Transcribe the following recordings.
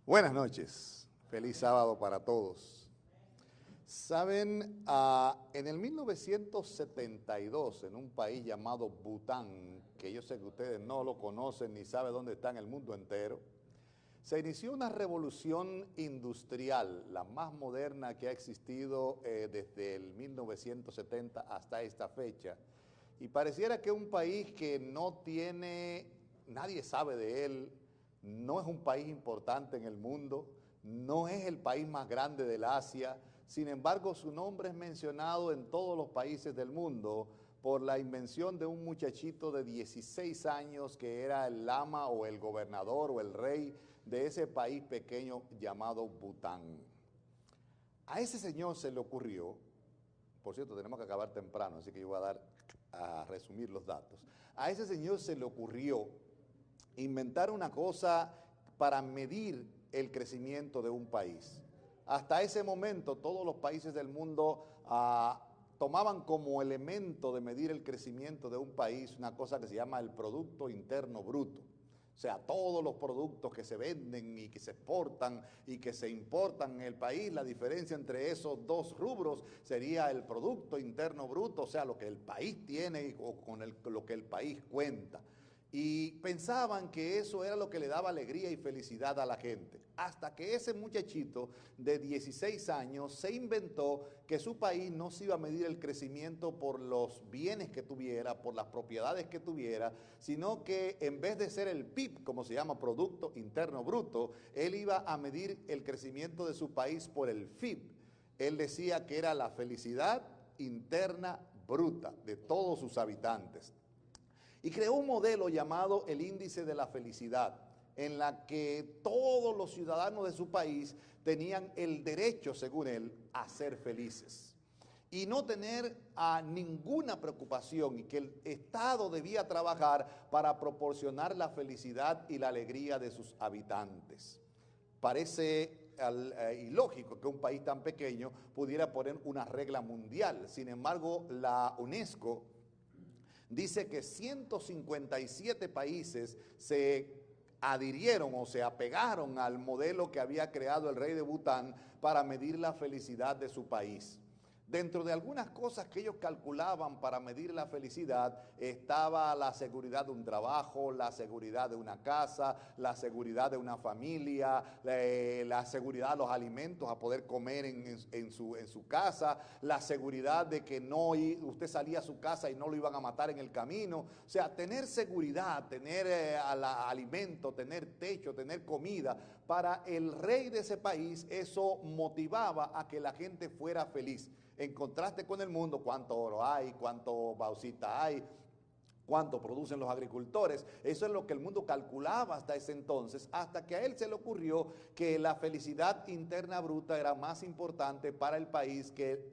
Buenas noches, feliz sábado para todos. Saben, en el 1972, en un país llamado Bután, que yo sé que ustedes no lo conocen ni saben dónde está en el mundo entero, se inició una revolución industrial, la más moderna que ha existido desde el 1970 hasta esta fecha. Y pareciera que un país que no tiene, nadie sabe de él, no es un país importante en el mundo, no es el país más grande del Asia, sin embargo su nombre es mencionado en todos los países del mundo por la invención de un muchachito de 16 años que era el lama o el gobernador o el rey de ese país pequeño llamado Bután. A ese señor se le ocurrió, por cierto, tenemos que acabar temprano, así que yo voy a resumir los datos. A ese señor se le ocurrió inventar una cosa para medir el crecimiento de un país. Hasta ese momento todos los países del mundo tomaban como elemento de medir el crecimiento de un país una cosa que se llama el Producto Interno Bruto. O sea, todos los productos que se venden y que se exportan y que se importan en el país, la diferencia entre esos dos rubros sería el Producto Interno Bruto, o sea, lo que el país tiene o con lo que el país cuenta. Y pensaban que eso era lo que le daba alegría y felicidad a la gente. Hasta que ese muchachito de 16 años se inventó que su país no se iba a medir el crecimiento por los bienes que tuviera, por las propiedades que tuviera, sino que en vez de ser el PIB, como se llama Producto Interno Bruto, él iba a medir el crecimiento de su país por el FIB. Él decía que era la felicidad interna bruta de todos sus habitantes. Y creó un modelo llamado el índice de la felicidad, en la que todos los ciudadanos de su país tenían el derecho, según él, a ser felices y no tener ninguna preocupación, y que el Estado debía trabajar para proporcionar la felicidad y la alegría de sus habitantes. Parece ilógico que un país tan pequeño pudiera poner una regla mundial. Sin embargo, la UNESCO dice que 157 países se adhirieron o se apegaron al modelo que había creado el rey de Bután para medir la felicidad de su país. Dentro de algunas cosas que ellos calculaban para medir la felicidad estaba la seguridad de un trabajo, la seguridad de una casa, la seguridad de una familia, la seguridad de los alimentos a poder comer en su casa, la seguridad de que usted salía a su casa y no lo iban a matar en el camino. O sea, tener seguridad, tener alimento, tener techo, tener comida. Para el rey de ese país eso motivaba a que la gente fuera feliz. En contraste con el mundo, cuánto oro hay, cuánto bauxita hay, cuánto producen los agricultores. Eso es lo que el mundo calculaba hasta ese entonces, hasta que a él se le ocurrió que la felicidad interna bruta era más importante para el país que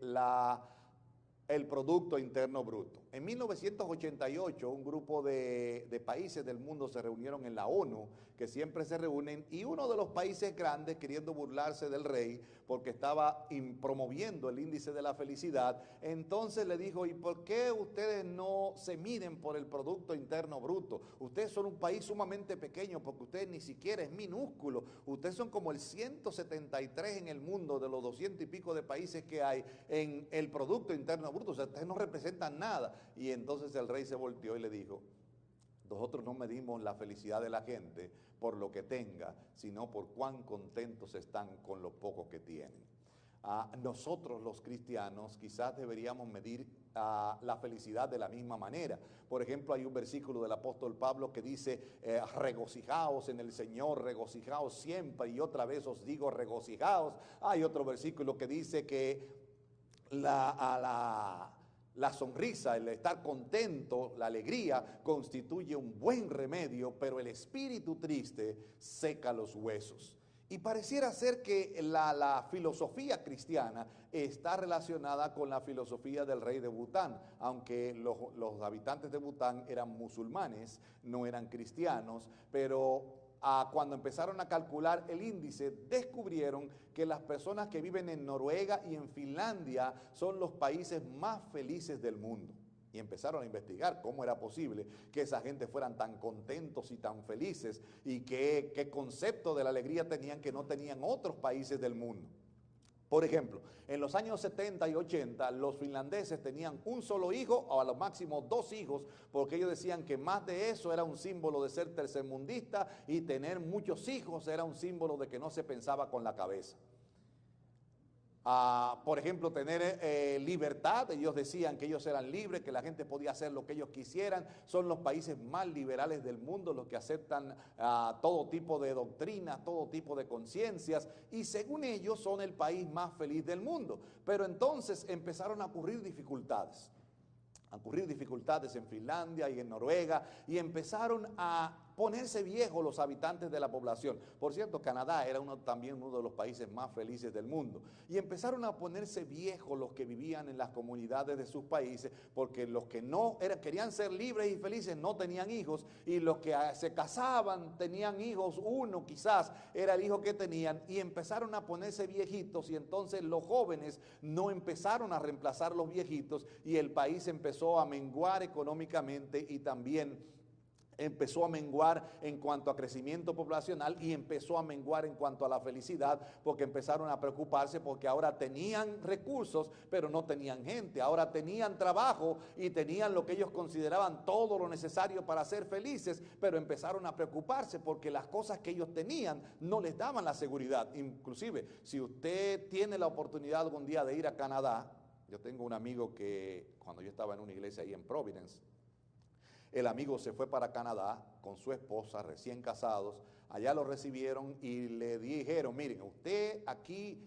el Producto Interno Bruto. En 1988, un grupo de países del mundo se reunieron en la ONU, que siempre se reúnen, y uno de los países grandes, queriendo burlarse del rey, porque estaba promoviendo el índice de la felicidad, entonces le dijo: ¿y por qué ustedes no se miden por el Producto Interno Bruto? Ustedes son un país sumamente pequeño, porque ustedes ni siquiera es minúsculo, ustedes son como el 173 en el mundo de los 200 y pico de países que hay en el Producto Interno Bruto, o sea, ustedes no representan nada. Y entonces el rey se volteó y le dijo: nosotros no medimos la felicidad de la gente por lo que tenga, sino por cuán contentos están con lo poco que tienen. Nosotros los cristianos quizás deberíamos medir la felicidad de la misma manera. Por ejemplo, hay un versículo del apóstol Pablo que dice: regocijaos en el Señor, regocijaos siempre, y otra vez os digo regocijaos. Hay otro versículo que dice que la sonrisa, el estar contento, la alegría constituye un buen remedio, pero el espíritu triste seca los huesos. Y pareciera ser que la filosofía cristiana está relacionada con la filosofía del rey de Bután, aunque los habitantes de Bután eran musulmanes, no eran cristianos, pero cuando empezaron a calcular el índice, descubrieron que las personas que viven en Noruega y en Finlandia son los países más felices del mundo. Y empezaron a investigar cómo era posible que esa gente fueran tan contentos y tan felices y qué concepto de la alegría tenían que no tenían otros países del mundo. Por ejemplo, en los años 70 y 80 los finlandeses tenían un solo hijo o a lo máximo 2 hijos, porque ellos decían que más de eso era un símbolo de ser tercermundista y tener muchos hijos era un símbolo de que no se pensaba con la cabeza. Por ejemplo, tener libertad. Ellos decían que ellos eran libres, que la gente podía hacer lo que ellos quisieran. Son los países más liberales del mundo los que aceptan todo tipo de doctrinas, todo tipo de conciencias, y según ellos son el país más feliz del mundo. Pero entonces empezaron a ocurrir dificultades. En Finlandia y en Noruega, y empezaron a ponerse viejos los habitantes de la población. Por cierto, Canadá era también uno de los países más felices del mundo. Y empezaron a ponerse viejos los que vivían en las comunidades de sus países, porque los que querían ser libres y felices no tenían hijos, y los que se casaban tenían hijos, uno quizás era el hijo que tenían, y empezaron a ponerse viejitos, y entonces los jóvenes no empezaron a reemplazar los viejitos, y el país empezó a menguar económicamente y también empezó a menguar en cuanto a crecimiento poblacional y empezó a menguar en cuanto a la felicidad, porque empezaron a preocuparse porque ahora tenían recursos, pero no tenían gente. Ahora tenían trabajo y tenían lo que ellos consideraban todo lo necesario para ser felices, pero empezaron a preocuparse porque las cosas que ellos tenían no les daban la seguridad. Inclusive, si usted tiene la oportunidad algún día de ir a Canadá, yo tengo un amigo que cuando yo estaba en una iglesia ahí en Providence, el amigo se fue para Canadá con su esposa, recién casados. Allá lo recibieron y le dijeron: miren, usted aquí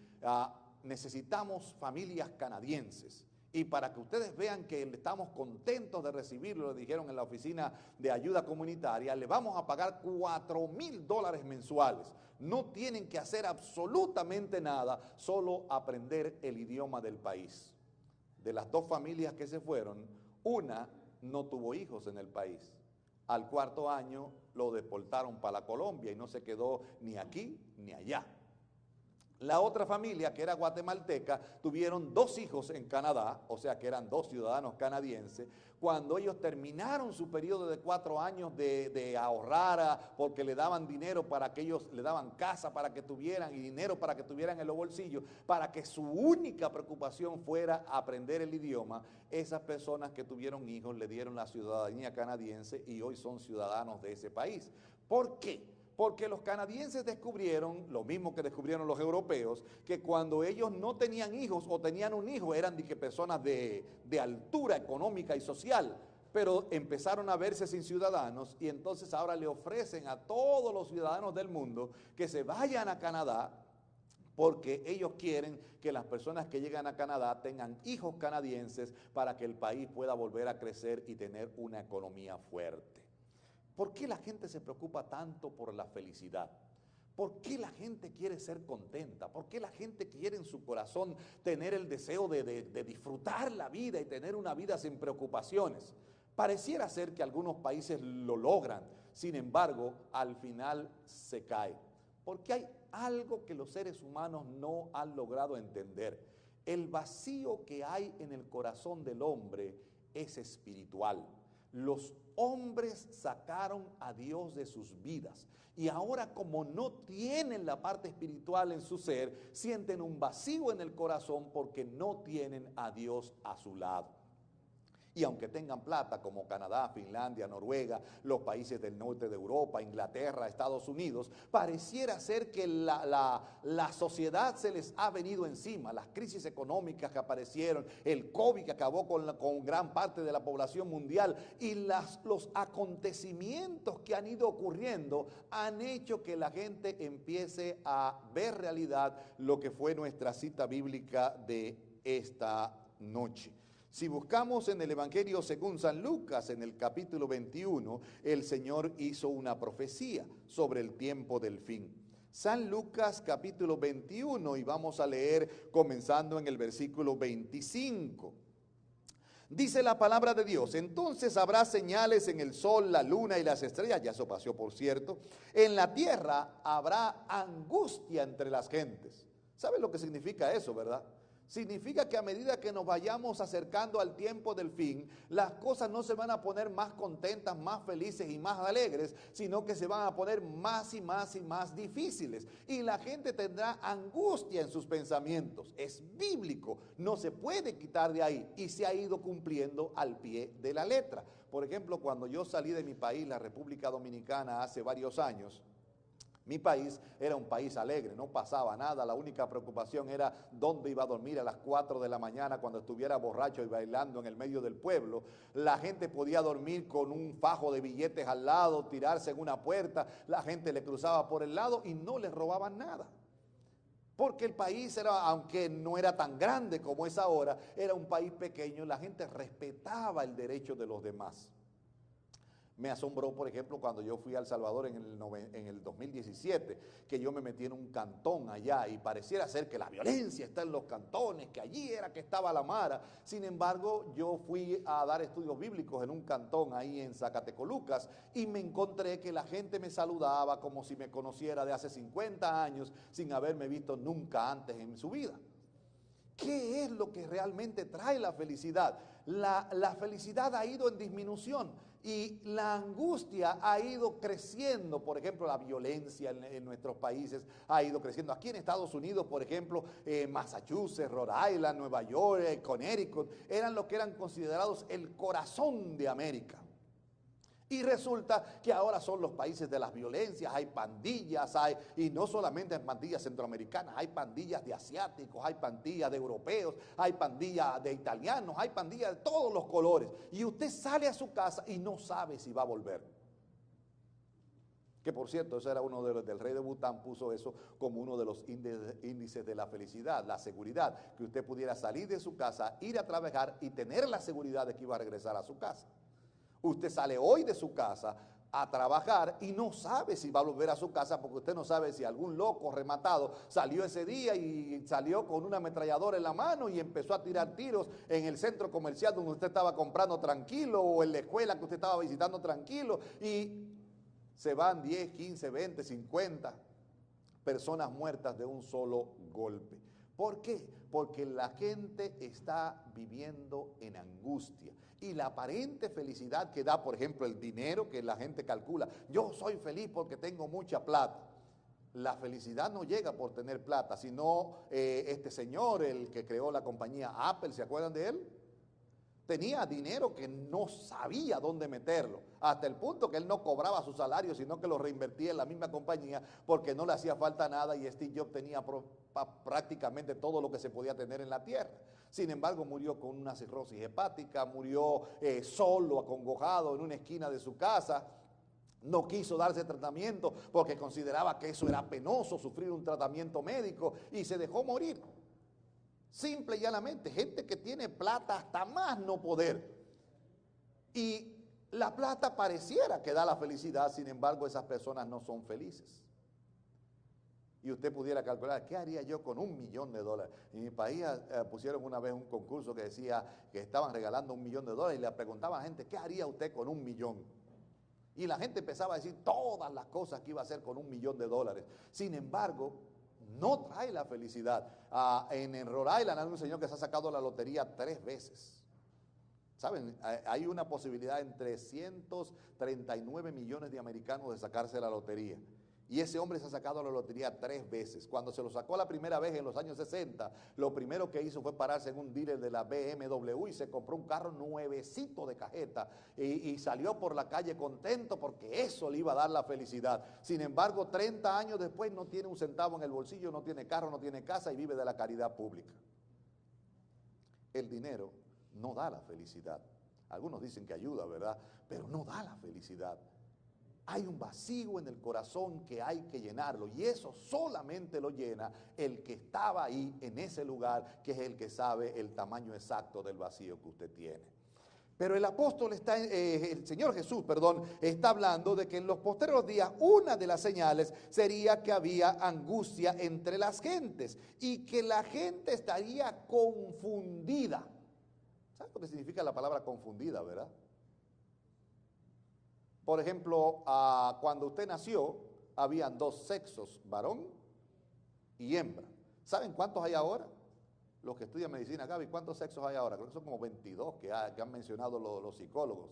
necesitamos familias canadienses. Y para que ustedes vean que estamos contentos de recibirlo, le dijeron en la oficina de ayuda comunitaria, le vamos a pagar $4,000 mensuales. No tienen que hacer absolutamente nada, solo aprender el idioma del país. De las 2 familias que se fueron, una no tuvo hijos en el país. Al 4.º año lo deportaron para la Colombia y no se quedó ni aquí ni allá. La otra familia, que era guatemalteca, tuvieron 2 hijos en Canadá, o sea que eran 2 ciudadanos canadienses. Cuando ellos terminaron su periodo de 4 años de ahorrar, porque le daban dinero para que ellos, le daban casa para que tuvieran y dinero para que tuvieran en los bolsillos, para que su única preocupación fuera aprender el idioma, esas personas que tuvieron hijos le dieron la ciudadanía canadiense y hoy son ciudadanos de ese país. ¿Por qué? Porque los canadienses descubrieron, lo mismo que descubrieron los europeos, que cuando ellos no tenían hijos o tenían un hijo eran personas de altura económica y social, pero empezaron a verse sin ciudadanos y entonces ahora le ofrecen a todos los ciudadanos del mundo que se vayan a Canadá, porque ellos quieren que las personas que llegan a Canadá tengan hijos canadienses para que el país pueda volver a crecer y tener una economía fuerte. ¿Por qué la gente se preocupa tanto por la felicidad? ¿Por qué la gente quiere ser contenta? ¿Por qué la gente quiere en su corazón tener el deseo de disfrutar la vida y tener una vida sin preocupaciones? Pareciera ser que algunos países lo logran, sin embargo, al final se cae. Porque hay algo que los seres humanos no han logrado entender. El vacío que hay en el corazón del hombre es espiritual. Los hombres sacaron a Dios de sus vidas y ahora, como no tienen la parte espiritual en su ser, sienten un vacío en el corazón porque no tienen a Dios a su lado. Y aunque tengan plata como Canadá, Finlandia, Noruega, los países del norte de Europa, Inglaterra, Estados Unidos, pareciera ser que la sociedad se les ha venido encima. Las crisis económicas que aparecieron, el COVID que acabó con gran parte de la población mundial y los acontecimientos que han ido ocurriendo han hecho que la gente empiece a ver realidad lo que fue nuestra cita bíblica de esta noche. Si buscamos en el Evangelio según San Lucas, en el capítulo 21, el Señor hizo una profecía sobre el tiempo del fin. San Lucas capítulo 21 y vamos a leer comenzando en el versículo 25. Dice la palabra de Dios: entonces habrá señales en el sol, la luna y las estrellas, ya eso pasó por cierto, en la tierra habrá angustia entre las gentes. ¿Saben lo que significa eso, verdad? Significa que a medida que nos vayamos acercando al tiempo del fin, las cosas no se van a poner más contentas, más felices y más alegres, sino que se van a poner más y más y más difíciles. Y la gente tendrá angustia en sus pensamientos. Es bíblico, no se puede quitar de ahí y se ha ido cumpliendo al pie de la letra. Por ejemplo, cuando yo salí de mi país, la República Dominicana, hace varios años, mi país era un país alegre, no pasaba nada, la única preocupación era dónde iba a dormir a las 4 de la mañana cuando estuviera borracho y bailando en el medio del pueblo. La gente podía dormir con un fajo de billetes al lado, tirarse en una puerta, la gente le cruzaba por el lado y no le robaban nada. Porque el país era, aunque no era tan grande como es ahora, era un país pequeño, la gente respetaba el derecho de los demás. Me asombró, por ejemplo, cuando yo fui a El Salvador en el 2017, que yo me metí en un cantón allá y pareciera ser que la violencia está en los cantones, que allí era que estaba la mara. Sin embargo, yo fui a dar estudios bíblicos en un cantón ahí en Zacatecolucas y me encontré que la gente me saludaba como si me conociera de hace 50 años sin haberme visto nunca antes en su vida. ¿Qué es lo que realmente trae la felicidad? La felicidad ha ido en disminución y la angustia ha ido creciendo. Por ejemplo, la violencia en nuestros países ha ido creciendo. Aquí en Estados Unidos, por ejemplo, Massachusetts, Rhode Island, Nueva York, Connecticut, eran lo que eran considerados el corazón de América. Y resulta que ahora son los países de las violencias, hay pandillas, y no solamente hay pandillas centroamericanas, hay pandillas de asiáticos, hay pandillas de europeos, hay pandillas de italianos, hay pandillas de todos los colores. Y usted sale a su casa y no sabe si va a volver. Que por cierto, eso era uno de los del rey de Bután, puso eso como uno de los índices de la felicidad, la seguridad, que usted pudiera salir de su casa, ir a trabajar y tener la seguridad de que iba a regresar a su casa. Usted sale hoy de su casa a trabajar y no sabe si va a volver a su casa porque usted no sabe si algún loco rematado salió ese día y salió con una ametralladora en la mano y empezó a tirar tiros en el centro comercial donde usted estaba comprando tranquilo o en la escuela que usted estaba visitando tranquilo y se van 10, 15, 20, 50 personas muertas de un solo golpe. ¿Por qué? Porque la gente está viviendo en angustia. Y la aparente felicidad que da, por ejemplo, el dinero, que la gente calcula, yo soy feliz porque tengo mucha plata. La felicidad no llega por tener plata, sino este señor, el que creó la compañía Apple, ¿se acuerdan de él? Tenía dinero que no sabía dónde meterlo, hasta el punto que él no cobraba su salario, sino que lo reinvertía en la misma compañía porque no le hacía falta nada y Steve Jobs tenía prácticamente todo lo que se podía tener en la tierra. Sin embargo, murió con una cirrosis hepática, murió solo, acongojado en una esquina de su casa. No quiso darse tratamiento porque consideraba que eso era penoso, sufrir un tratamiento médico y se dejó morir. Simple y llanamente, gente que tiene plata hasta más no poder. Y la plata pareciera que da la felicidad, sin embargo esas personas no son felices. Y usted pudiera calcular, ¿qué haría yo con $1.000.000? En mi país pusieron una vez un concurso que decía que estaban regalando $1.000.000 y le preguntaban a la gente, ¿qué haría usted con $1.000.000? Y la gente empezaba a decir todas las cosas que iba a hacer con $1.000.000. Sin embargo, no trae la felicidad. En Rhode Island hay un señor que se ha sacado la lotería 3 veces. ¿Saben? Hay una posibilidad en 339 millones de americanos de sacarse la lotería. Y ese hombre se ha sacado la lotería 3 veces. Cuando se lo sacó la primera vez en los años 60, lo primero que hizo fue pararse en un dealer de la BMW y se compró un carro nuevecito de cajeta y salió por la calle contento porque eso le iba a dar la felicidad. Sin embargo, 30 años después no tiene un centavo en el bolsillo, no tiene carro, no tiene casa y vive de la caridad pública. El dinero no da la felicidad. Algunos dicen que ayuda, ¿verdad? Pero no da la felicidad. Hay un vacío en el corazón que hay que llenarlo y eso solamente lo llena el que estaba ahí en ese lugar, que es el que sabe el tamaño exacto del vacío que usted tiene. Pero el Señor Jesús, está hablando de que en los posteriores días una de las señales sería que había angustia entre las gentes y que la gente estaría confundida. ¿Sabe lo que significa la palabra confundida, verdad? Por ejemplo, cuando usted nació, habían 2 sexos, varón y hembra. ¿Saben cuántos hay ahora? Los que estudian medicina, Gaby, ¿cuántos sexos hay ahora? Creo que son como 22 que han mencionado los psicólogos.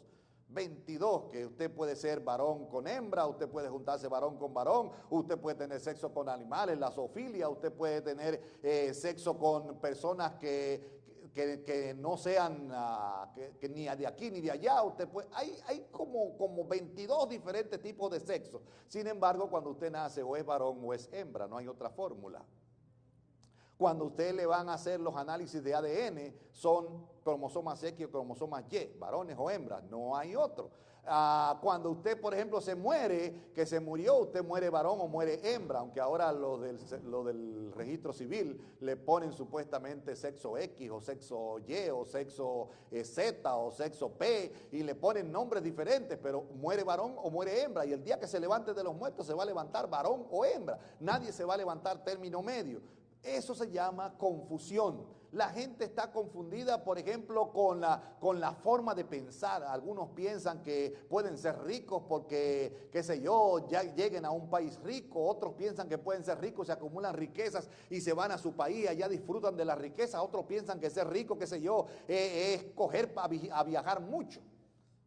22, que usted puede ser varón con hembra, usted puede juntarse varón con varón, usted puede tener sexo con animales, la zoofilia, usted puede tener sexo con personas que no sean que ni de aquí ni de allá. Usted puede, hay como 22 diferentes tipos de sexo. Sin embargo, cuando usted nace o es varón o es hembra, no hay otra fórmula. Cuando usted le van a hacer los análisis de ADN, son cromosomas X o cromosomas Y, varones o hembras, no hay otro. Cuando usted, por ejemplo, se muere, que se murió, usted muere varón o muere hembra, aunque ahora lo del registro civil le ponen supuestamente sexo X o sexo Y o sexo Z o sexo P y le ponen nombres diferentes, pero muere varón o muere hembra, y el día que se levante de los muertos se va a levantar varón o hembra, nadie se va a levantar término medio. Eso se llama confusión. La gente está confundida, por ejemplo, con la forma de pensar. Algunos piensan que pueden ser ricos porque, qué sé yo, ya lleguen a un país rico. Otros piensan que pueden ser ricos, se acumulan riquezas y se van a su país, allá disfrutan de la riqueza. Otros piensan que ser rico, qué sé yo, es coger a viajar mucho.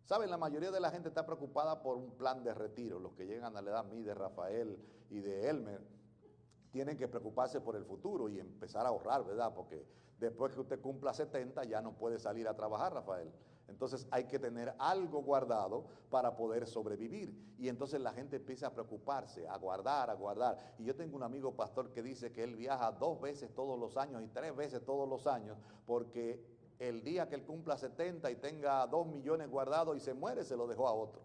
¿Saben? La mayoría de la gente está preocupada por un plan de retiro. Los que llegan a la edad mía de Rafael y de Elmer tienen que preocuparse por el futuro y empezar a ahorrar, ¿verdad? Porque después que usted cumpla 70 ya no puede salir a trabajar, Rafael. Entonces hay que tener algo guardado para poder sobrevivir. Y entonces la gente empieza a preocuparse, a guardar, a guardar. Y yo tengo un amigo pastor que dice que él viaja 2 veces todos los años y 3 veces todos los años, porque el día que él cumpla 70 y tenga 2 millones guardados y se muere, se lo dejó a otro.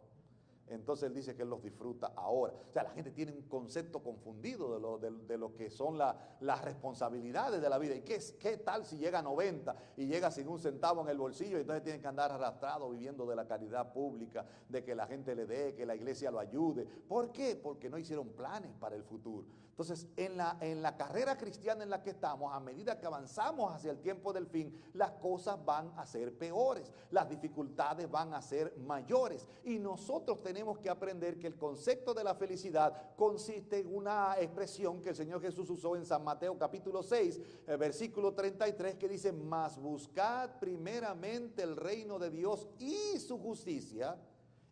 Entonces él dice que él los disfruta ahora. O sea, la gente tiene un concepto confundido de lo que son las responsabilidades de la vida. ¿Y qué tal si llega a 90 y llega sin un centavo en el bolsillo y entonces tiene que andar arrastrado viviendo de la caridad pública, de que la gente le dé, que la iglesia lo ayude? ¿Por qué? Porque no hicieron planes para el futuro. Entonces, en la carrera cristiana en la que estamos, a medida que avanzamos hacia el tiempo del fin, las cosas van a ser peores, las dificultades van a ser mayores. Y nosotros tenemos que aprender que el concepto de la felicidad consiste en una expresión que el Señor Jesús usó en San Mateo capítulo 6, versículo 33, que dice: mas buscad primeramente el reino de Dios y su justicia,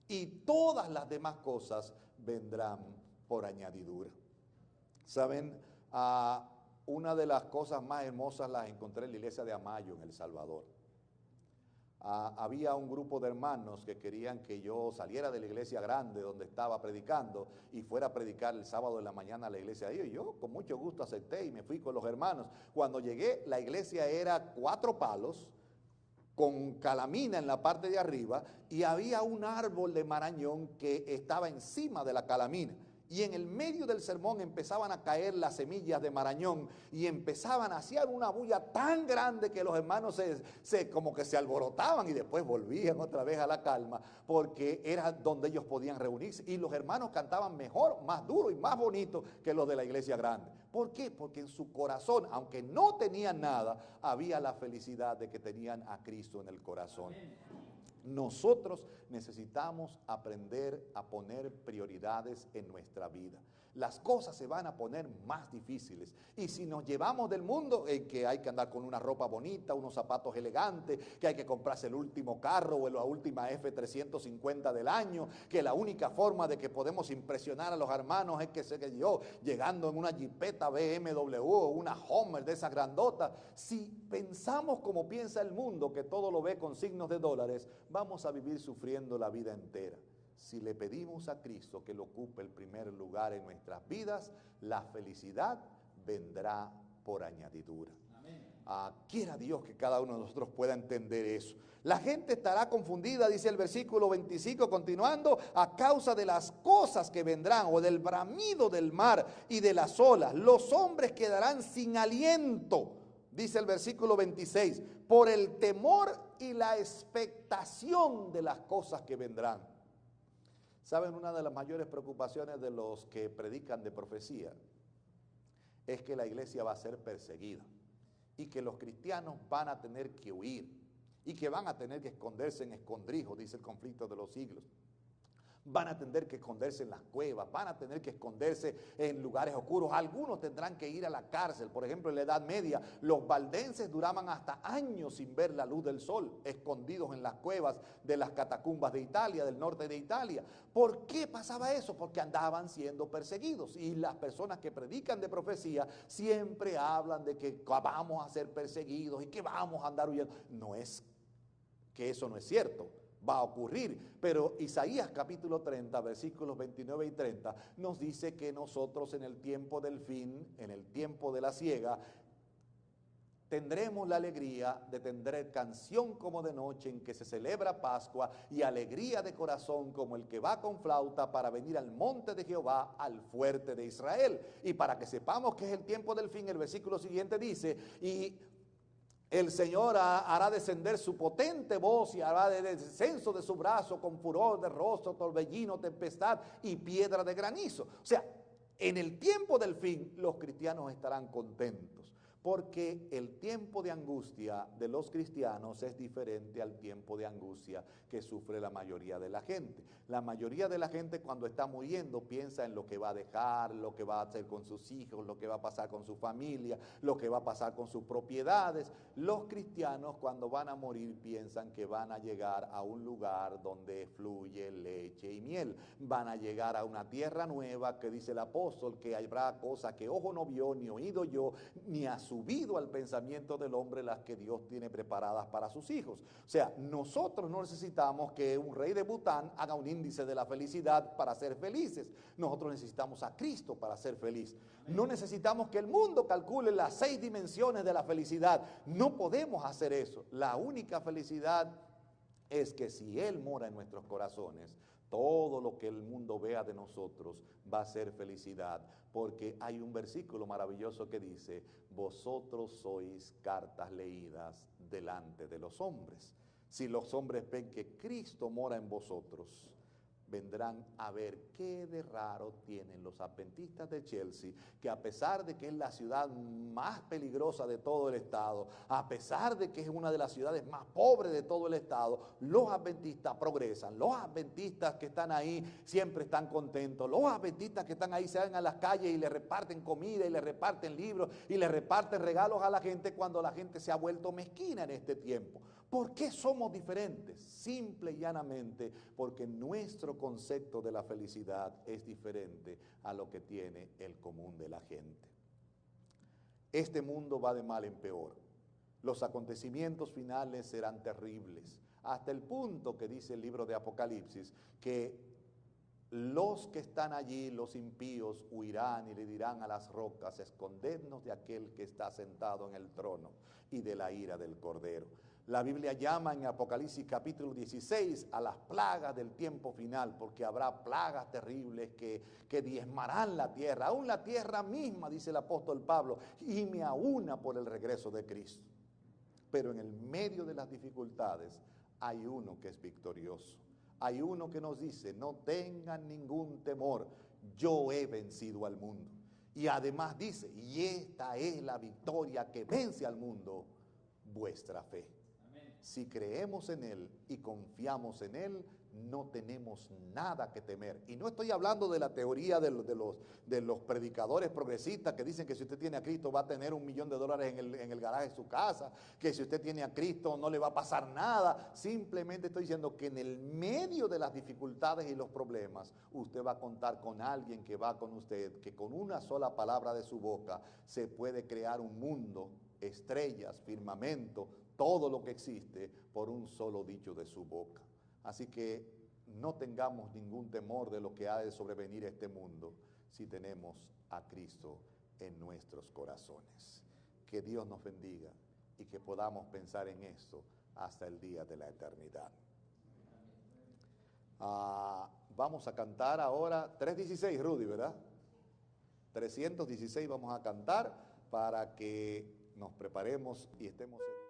y todas las demás cosas vendrán por añadidura. ¿Saben? Una de las cosas más hermosas las encontré en la iglesia de Amayo, en El Salvador. Había un grupo de hermanos que querían que yo saliera de la iglesia grande donde estaba predicando y fuera a predicar el sábado de la mañana a la iglesia de ellos. Y yo con mucho gusto acepté y me fui con los hermanos. Cuando llegué, la iglesia era 4 palos, con calamina en la parte de arriba, y había un árbol de marañón que estaba encima de la calamina. Y en el medio del sermón empezaban a caer las semillas de marañón y empezaban a hacer una bulla tan grande que los hermanos como que se alborotaban y después volvían otra vez a la calma, porque era donde ellos podían reunirse. Y los hermanos cantaban mejor, más duro y más bonito que los de la iglesia grande. ¿Por qué? Porque en su corazón, aunque no tenían nada, había la felicidad de que tenían a Cristo en el corazón. Nosotros necesitamos aprender a poner prioridades en nuestra vida. Las cosas se van a poner más difíciles. Y si nos llevamos del mundo en que hay que andar con una ropa bonita, unos zapatos elegantes, que hay que comprarse el último carro o la última F350 del año, que la única forma de que podemos impresionar a los hermanos es que llegando en una jipeta BMW o una Hummer de esas grandotas. Si pensamos como piensa el mundo, que todo lo ve con signos de dólares, vamos a vivir sufriendo la vida entera. Si le pedimos a Cristo que lo ocupe el primer lugar en nuestras vidas, la felicidad vendrá por añadidura. Quiera Dios que cada uno de nosotros pueda entender eso. La gente estará confundida, dice el versículo 25, continuando, a causa de las cosas que vendrán, o del bramido del mar y de las olas. Los hombres quedarán sin aliento, dice el versículo 26, por el temor y la expectación de las cosas que vendrán. ¿Saben? Una de las mayores preocupaciones de los que predican de profecía es que la iglesia va a ser perseguida y que los cristianos van a tener que huir y que van a tener que esconderse en escondrijos, dice el conflicto de los siglos, Van a tener que esconderse en las cuevas, van a tener que esconderse en lugares oscuros. Algunos tendrán que ir a la cárcel. Por ejemplo, en la Edad Media, los valdenses duraban hasta años sin ver la luz del sol, escondidos en las cuevas de las catacumbas de Italia, del norte de Italia. ¿Por qué pasaba eso? Porque andaban siendo perseguidos. Y las personas que predican de profecía siempre hablan de que vamos a ser perseguidos y que vamos a andar huyendo. No es que eso no es cierto. Va a ocurrir, pero Isaías capítulo 30, versículos 29 y 30, nos dice que nosotros en el tiempo del fin, en el tiempo de la siega, tendremos la alegría de tener canción como de noche en que se celebra Pascua y alegría de corazón como el que va con flauta para venir al monte de Jehová, al fuerte de Israel. Y para que sepamos que es el tiempo del fin, el versículo siguiente dice, y el Señor hará descender su potente voz y hará de descenso de su brazo con furor de rostro, torbellino, tempestad y piedra de granizo. O sea, en el tiempo del fin los cristianos estarán contentos, porque el tiempo de angustia de los cristianos es diferente al tiempo de angustia que sufre la mayoría de la gente. La mayoría de la gente cuando está muriendo piensa en lo que va a dejar, lo que va a hacer con sus hijos, lo que va a pasar con su familia, lo que va a pasar con sus propiedades. Los cristianos cuando van a morir piensan que van a llegar a un lugar donde fluye leche y miel. Van a llegar a una tierra nueva que dice el apóstol que habrá cosas que ojo no vio, ni oído yo, ni a subido al pensamiento del hombre las que Dios tiene preparadas para sus hijos. O sea, nosotros no necesitamos que un rey de Bután haga un índice de la felicidad para ser felices. Nosotros necesitamos a Cristo para ser feliz. No necesitamos que el mundo calcule las 6 dimensiones de la felicidad. No podemos hacer eso. La única felicidad es que si Él mora en nuestros corazones, todo lo que el mundo vea de nosotros va a ser felicidad, porque hay un versículo maravilloso que dice, vosotros sois cartas leídas delante de los hombres. Si los hombres ven que Cristo mora en vosotros, vendrán a ver qué de raro tienen los adventistas de Chelsea, que a pesar de que es la ciudad más peligrosa de todo el estado, a pesar de que es una de las ciudades más pobres de todo el estado, los adventistas progresan, los adventistas que están ahí siempre están contentos, los adventistas que están ahí se van a las calles y le reparten comida y le reparten libros y le reparten regalos a la gente cuando la gente se ha vuelto mezquina en este tiempo. ¿Por qué somos diferentes? Simple y llanamente porque nuestro concepto de la felicidad es diferente a lo que tiene el común de la gente. Este mundo va de mal en peor. Los acontecimientos finales serán terribles, hasta el punto que dice el libro de Apocalipsis, que los que están allí, los impíos, huirán y le dirán a las rocas, escondednos de aquel que está sentado en el trono y de la ira del Cordero. La Biblia llama en Apocalipsis capítulo 16 a las plagas del tiempo final, porque habrá plagas terribles que diezmarán la tierra, aún la tierra misma, dice el apóstol Pablo, y me aúna por el regreso de Cristo. Pero en el medio de las dificultades hay uno que es victorioso. Hay uno que nos dice, no tengan ningún temor, yo he vencido al mundo. Y además dice, y esta es la victoria que vence al mundo, vuestra fe. Si creemos en Él y confiamos en Él, no tenemos nada que temer. Y no estoy hablando de la teoría de los predicadores progresistas que dicen que si usted tiene a Cristo va a tener $1 millón en el garaje de su casa, que si usted tiene a Cristo no le va a pasar nada. Simplemente estoy diciendo que en el medio de las dificultades y los problemas, usted va a contar con alguien que va con usted, que con una sola palabra de su boca se puede crear un mundo, estrellas, firmamento, todo lo que existe por un solo dicho de su boca. Así que no tengamos ningún temor de lo que ha de sobrevenir a este mundo si tenemos a Cristo en nuestros corazones. Que Dios nos bendiga y que podamos pensar en esto hasta el día de la eternidad. Vamos a cantar ahora 316, Rudy, ¿verdad? 316 vamos a cantar para que nos preparemos y estemos en...